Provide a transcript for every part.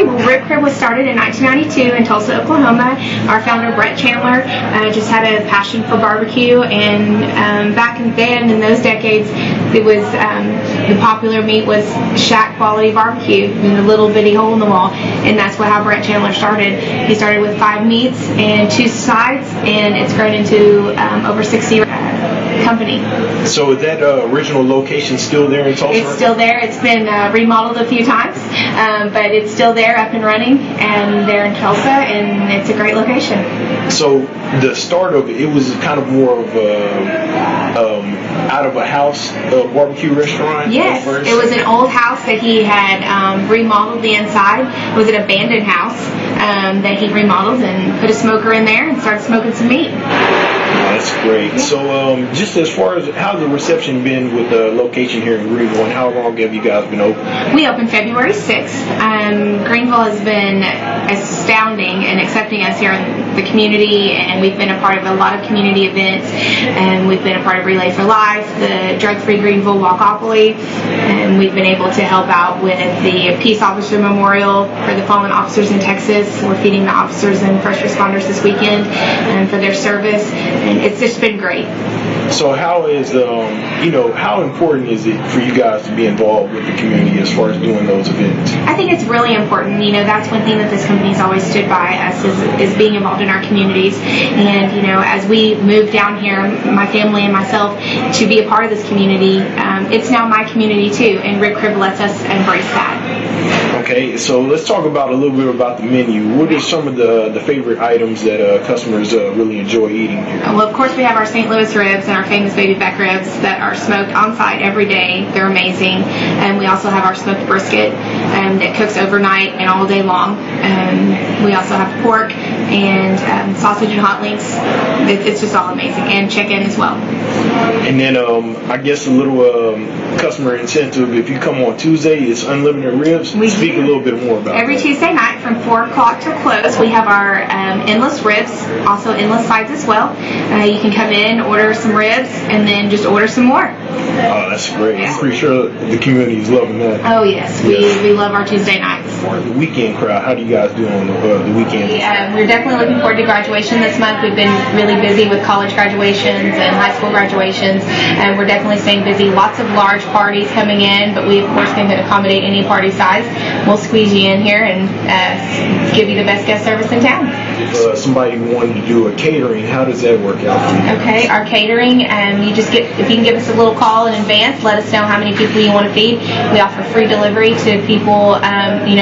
RibCrib was started in 1992 in Tulsa, Oklahoma. Our founder, Brett Chandler, just had a passion for barbecue, and back then, in those decades, it was the popular meat was shack quality barbecue in a little bitty hole in the wall, and that's how Brett Chandler started. He started with 5 meats and 2 sides, and it's grown into over 60 company. So is that original location still there in Tulsa? It's still there. It's been remodeled a few times, but it's still there, up and running, and they're in Tulsa, and it's a great location. So the start of it was kind of more of a out of a house barbecue restaurant? Yes, it was an old house that he had remodeled the inside. It was an abandoned house that he remodeled and put a smoker in there and started smoking some meat. That's great. So just as far as how's the reception been with the location here in Greenville, and how long have you guys been open? We opened February 6th. Greenville has been astounding and accepting us here in the community, and we've been a part of a lot of community events, and we've been a part of Relay for Life, the Drug-Free Greenville Walkopoly, and we've been able to help out with the Peace Officer Memorial for the fallen officers in Texas. We're feeding the officers and first responders this weekend for their service, and it's just been great. So how is how important is it for you guys to be involved with the community as far as doing those events? I think it's really important. That's one thing that this company's always stood by us is being involved in our communities. And as we move down here, my family and myself, to be a part of this community, it's now my community too, and RibCrib lets us embrace that. Okay, so let's talk about a little bit about the menu. What are some of the favorite items that customers really enjoy eating here? Well, of course, we have our St. Louis ribs and our famous baby back ribs that are smoked on site every day. They're amazing. And we also have our smoked brisket that cooks overnight and all day long. We also have pork and sausage and hot links. It's just all amazing. And chicken as well. And then I guess a little customer incentive. If you come on Tuesday, it's unlimited ribs. Speak a little bit more about Every that. Tuesday night from 4 o'clock till close, we have our endless ribs, also endless sides as well. You can come in, order some ribs, and then just order some more. Oh, that's great. Yeah. I'm pretty sure the community is loving that. Oh, yes. We love our Tuesday nights. For the weekend crowd, how do you guys do on the weekends? We're definitely looking forward to graduation this month. We've been really busy with college graduations and high school graduations, and we're definitely staying busy. Lots of large parties coming in, but we, of course, can accommodate any party size. We'll squeeze you in here and give you the best guest service in town. If somebody wanted to do a catering, how does that work out for you? Okay, our catering, if you can give us a little call in advance, let us know how many people you want to feed. We offer free delivery to people,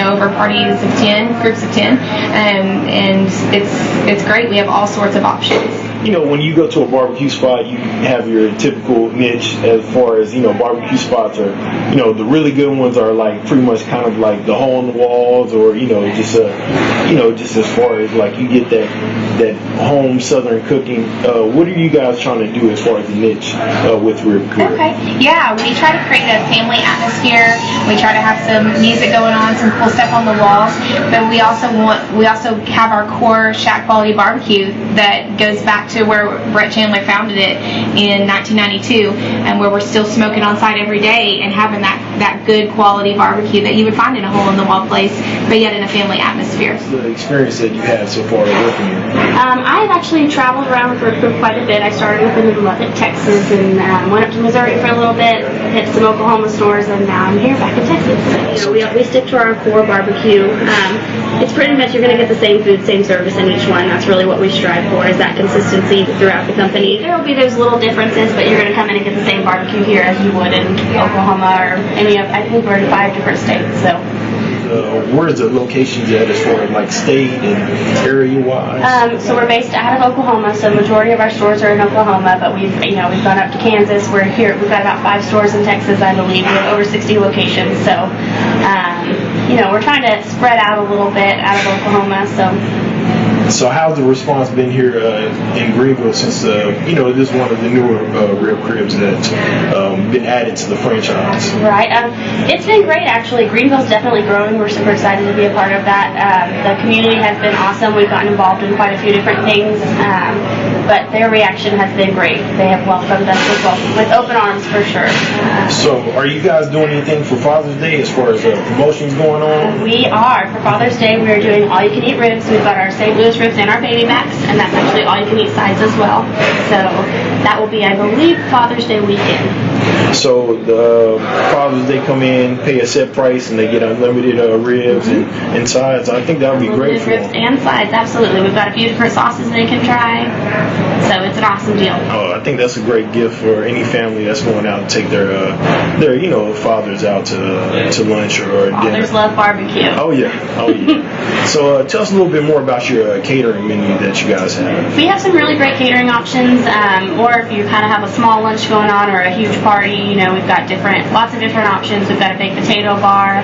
over parties of 10, groups of 10, and it's great. We have all sorts of options. When you go to a barbecue spot, you have your typical niche as far as, barbecue spots are, the really good ones are like pretty much kind of like the hole in the walls, or, just as far as like you get that home southern cooking. What are you guys trying to do as far as the niche with RibCrib? Okay, yeah, we try to create a family atmosphere. We try to have some music going on, some cool stuff on the walls, but we also have our core shack quality barbecue that goes back to where Brett Chandler founded it in 1992, and where we're still smoking on site every day and having that good quality barbecue that you would find in a hole in the wall place, but yet in a family atmosphere. What's the experience that you had so far working here? I've actually traveled around with RibCrib quite a bit. I started with them in Lubbock, Texas, and went up to Missouri for a little bit, hit some Oklahoma stores, and now I'm here back in Texas. We stick to our core barbecue. It's pretty much you're going to get the same food, same service in each one. That's really what we strive for, is that consistency throughout the company. There will be those little differences, but you're going to come in and get the same barbecue here as you would in Oklahoma or any of, I think we're in 5 different states. So. Where is the locations at as far as like state and area wise? So we're based out of Oklahoma, so the majority of our stores are in Oklahoma, but we've gone up to Kansas. We're here, we've got about 5 stores in Texas, I believe. We have over 60 locations, so we're trying to spread out a little bit out of Oklahoma. So how's the response been here in Greenville since this is one of the newer RibCribs that been added to the franchise? Right. It's been great, actually. Greenville's definitely growing. We're super excited to be a part of that. The community has been awesome. We've gotten involved in quite a few different things, but their reaction has been great. They have welcomed us with open arms for sure. So, are you guys doing anything for Father's Day as far as promotions going on? We are. For Father's Day, we are doing all-you-can-eat ribs. We've got our St. Louis ribs and our baby backs, and that's actually all-you-can-eat sides as well. So that will be, I believe, Father's Day weekend. So the Father's Day come in, pay a set price, and they get unlimited ribs and sides. I think that would be great for ribs them. and sides, absolutely. We've got a few different sauces they can try, so it's an awesome deal. Oh, I think that's a great gift for any family that's going out to take their fathers out to lunch or dinner. Fathers love barbecue. Oh yeah. So tell us a little bit more about your catering menu that you guys have. We have some really great catering options, or if you kind of have a small lunch going on or a huge party, we've got lots of different options. We've got a baked potato bar.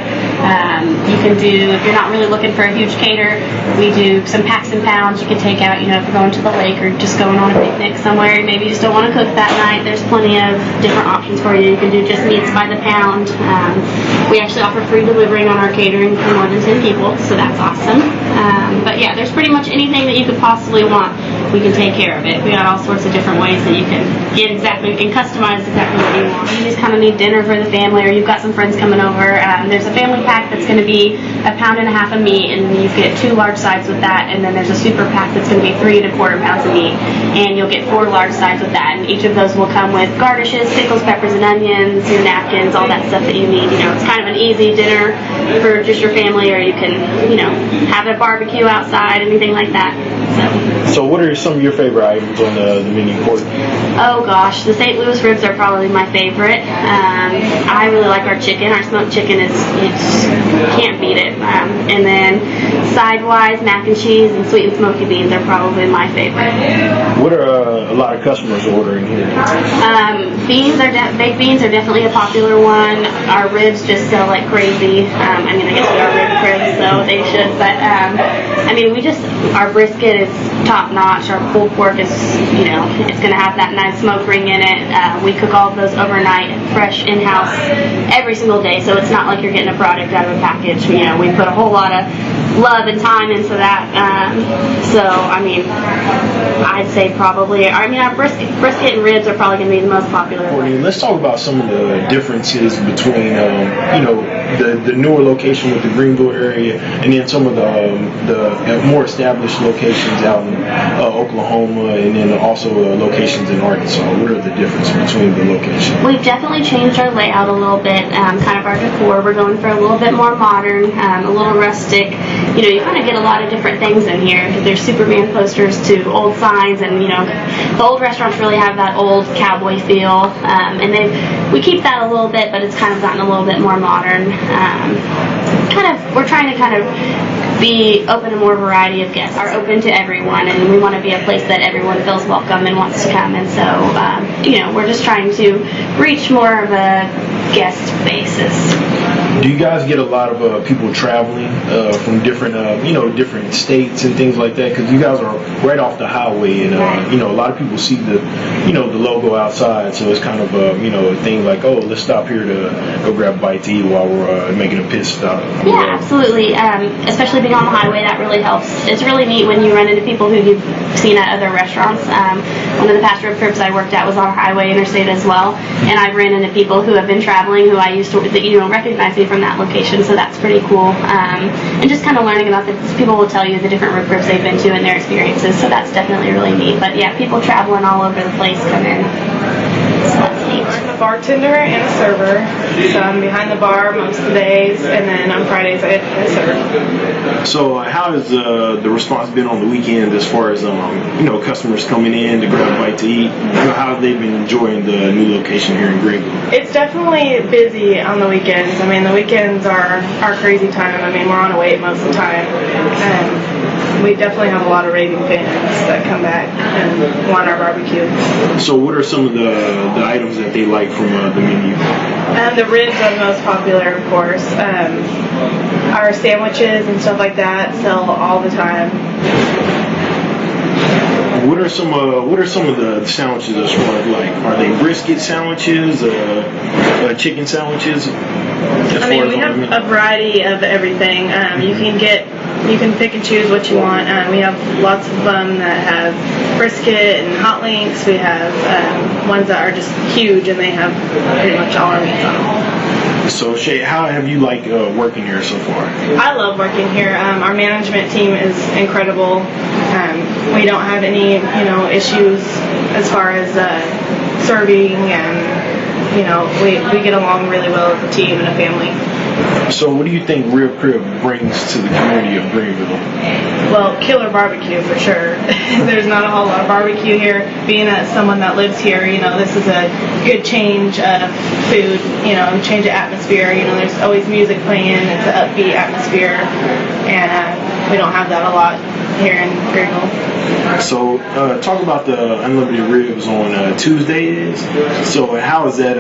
You can do, if you're not really looking for a huge cater, we do some packs and pounds you can take out, if you're going to the lake or just going on a picnic somewhere, maybe you just don't want to cook that night. There's plenty of different options for you. You can do just meats by the pound. We actually offer free delivery on our catering for more than 10 people, so that's awesome. But yeah, there's pretty much anything that you could possibly want. We can take care of it. We got all sorts of different ways that you can you can customize exactly what you want. You just kind of need dinner for the family, or you've got some friends coming over. There's a family pack that's going to be 1.5 pounds of meat, and you get 2 large sides with that, and then there's a super pack that's going to be 3 1/4 pounds of meat, and you'll get 4 large sides with that, and each of those will come with garnishes, pickles, peppers, and onions, your napkins, all that stuff that you need. It's kind of an easy dinner for just your family, or you can, have a barbecue outside, anything like that. So what are some of your favorite items on the menu, Courtney? Oh gosh, the St. Louis ribs are probably my favorite. I really like our chicken. Our smoked chicken you can't beat it. And then side-wise, mac and cheese and sweet and smoky beans are probably my favorite. What are a lot of customers ordering here? Baked beans are definitely a popular one. Our ribs just sell like crazy. I guess we are RibCrib, so they should. But our brisket is top notch. Our pulled pork is, it's going to have that nice smoke ring in it. We cook all of those overnight, fresh in-house, every single day. So it's not like you're getting a product out of a package. We put a whole lot of love and time into that. I'd say probably, our brisket and ribs are probably going to be the most popular. Courtney, let's talk about some of the differences between, the newer location with the Greenville area, and then some of the more established locations out in Oklahoma, and then also locations in Arkansas. What are the differences between the locations? We've definitely changed our layout a little bit, kind of our decor. We're going for a little bit more modern, a little rustic. You kind of get a lot of different things in here. There's Superman posters to old signs, and the old restaurants really have that old cowboy feel. We keep that a little bit, but it's kind of gotten a little bit more modern. We're trying to kind of be open to more variety of guests. Are open to everyone, and we want to be a place that everyone feels welcome and wants to come. And so, we're just trying to reach more of a guest basis. Do you guys get a lot of people traveling from different, different states and things like that? Because you guys are right off the highway, and a lot of people see the logo outside, so it's kind of a thing like, oh, let's stop here to go grab a bite to eat while we're making a pit stop. Yeah, absolutely. Especially being on the highway, that really helps. It's really neat when you run into people who you've seen at other restaurants. One of the past RibCribs I worked at was on a highway interstate as well, and I've ran into people who have been traveling who I used to recognize me from that location, so that's pretty cool. And just kind of learning about people will tell you the different RibCribs they've been to and their experiences, so that's definitely really neat. But yeah, people traveling all over the place come in, so that's neat. I'm a bartender and a server, so I'm behind the bar most of the days, and then on Fridays I serve. So how has the response been on the weekend as far as customers coming in to grab a bite to eat? How have they been enjoying the new location here in Greenville? It's definitely busy on the weekends. The weekends are our crazy time. We're on a wait most of the time, and we definitely have a lot of raving fans that come back and want our barbecue. So what are some of the items that they like from the menu? The ribs are the most popular, of course. Our sandwiches and stuff like that sell all the time. What are some of the sandwiches as far as like, are they brisket sandwiches, chicken sandwiches? I mean, we have a variety of everything. You can pick and choose what you want. We have lots of them that have brisket and hot links. We have ones that are just huge and they have pretty much all our meats on them. So Shay, how have you liked working here so far? I love working here. Our management team is incredible. We don't have any, issues as far as serving, and we get along really well as a team and a family. So what do you think RibCrib brings to the community of Greenville? Well, killer barbecue for sure. There's not a whole lot of barbecue here. Being as someone that lives here, this is a good change of food, change of atmosphere. There's always music playing. It's an upbeat atmosphere, and we don't have that a lot here in Greenville. So talk about the unlimited ribs on Tuesdays. So how has that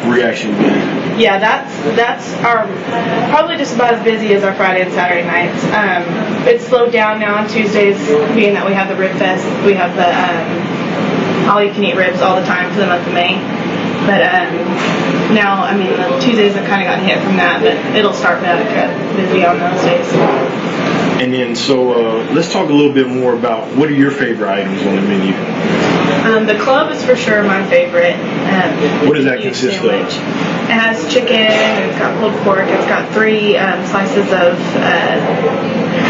reaction been? Yeah, that's our probably just about as busy as our Friday and Saturday nights. It's slowed down now on Tuesdays, being that we have the Rib Fest. We have the all-you-can-eat ribs all the time for the month of May. But now, the Tuesdays have kind of gotten hit from that, but it'll start back busy on those days. And then, so let's talk a little bit more about what are your favorite items on the menu? The club is for sure my favorite. What does that consist of? It has chicken, it's got pulled pork, it's got 3 slices of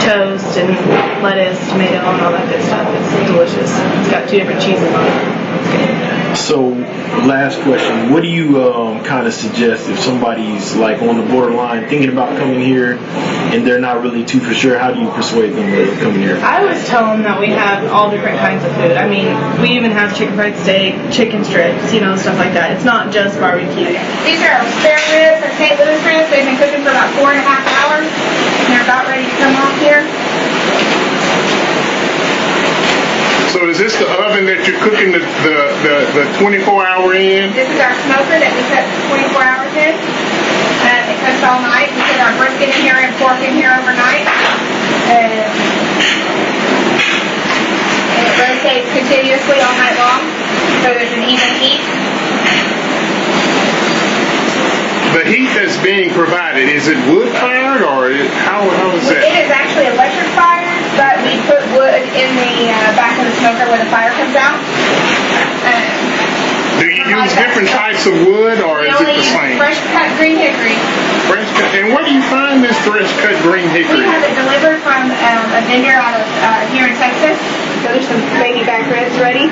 toast and lettuce, tomato, and all that good stuff. It's delicious. It's got 2 different cheeses on it. It's good. So, last question. What do you kind of suggest if somebody's like on the borderline thinking about coming here and they're not really too for sure? How do you persuade them to come here? I always tell them that we have all different kinds of food. We even have chicken fried steak, chicken strips, stuff like that. It's not just barbecue. These are our spare ribs, our St. Louis ribs. They've been cooking for about 4.5 hours, and they're about ready to come off here. So is this the oven that you're cooking the 24-hour in? This is our smoker that we cook 24 hours in. It cooks all night. We put our brisket in here and pork in here overnight. And it rotates continuously all night long, so there's an even heat. The heat that's being provided, is it wood-fired or how is that? It is actually electric fired, but we put wood in the back of the smoker where the fire comes out. Do you use different types of wood or is it the same? Fresh cut green hickory. Fresh cut. And where do you find this fresh cut green We hickory? have it delivered from a vendor out of here in Texas. So there's some baby back ribs ready.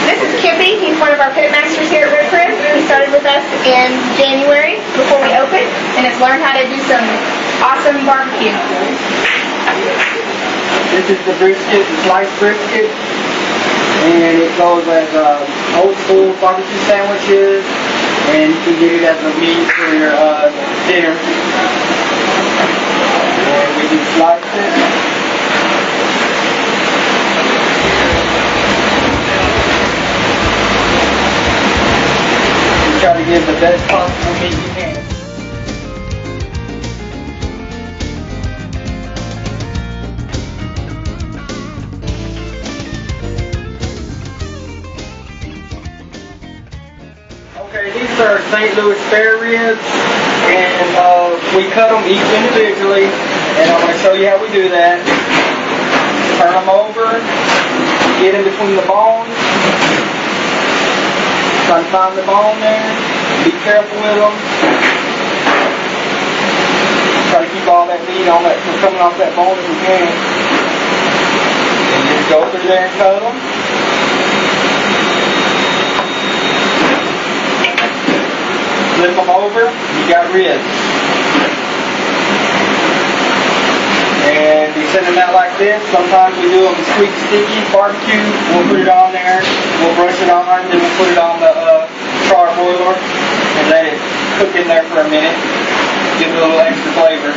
This is Kippy. He's one of our pit masters here at RibCrib. He started with us in January before we opened and has learned how to do some awesome barbecue. This is the brisket, the sliced brisket, and it goes as old school barbecue sandwiches, and you can get it as a meat for your dinner. And we can slice it. Try to give the best possible meat you can. Okay, these are St. Louis spare ribs, and we cut them each individually, and I'm going to show you how we do that. Turn them over, get in between the bones. Try to find the bone there. Be careful with them. Try to keep all that meat on that from coming off that bone if you can. And just go through there and cut them. Flip them over. You got ribs. And you send them out like this. Sometimes we do them sweet sticky barbecue. We'll put it on there. We'll brush it on, then we'll put it on the char boiler and let it cook in there for a minute. Give it a little extra flavor.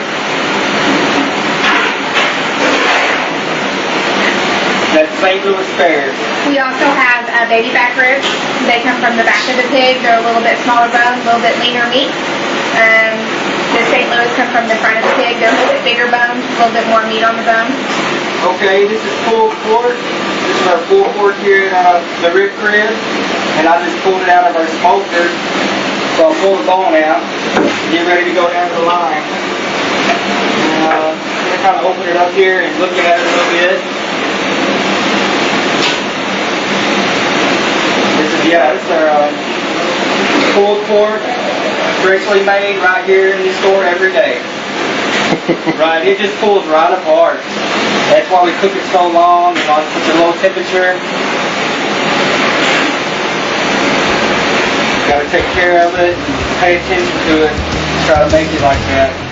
That's St. Louis spares. We also have baby back ribs. They come from the back of the pig. They're a little bit smaller bone, a little bit leaner meat. The St. Louis come from the front of the pig. They're a little bit bigger boned, a little bit more meat on the bone. Okay, this is pulled pork. This is our pulled pork here in the RibCrib, and I just pulled it out of our smoker. So I'll pull the bone out, get ready to go down to the line. I'm going to kind of open it up here and look at it a little bit. This is our pulled pork, freshly made right here in the store every day. Right, it just pulls right apart. That's why we cook it so long and on such a low temperature. Got to take care of it, pay attention to it, try to make it like that.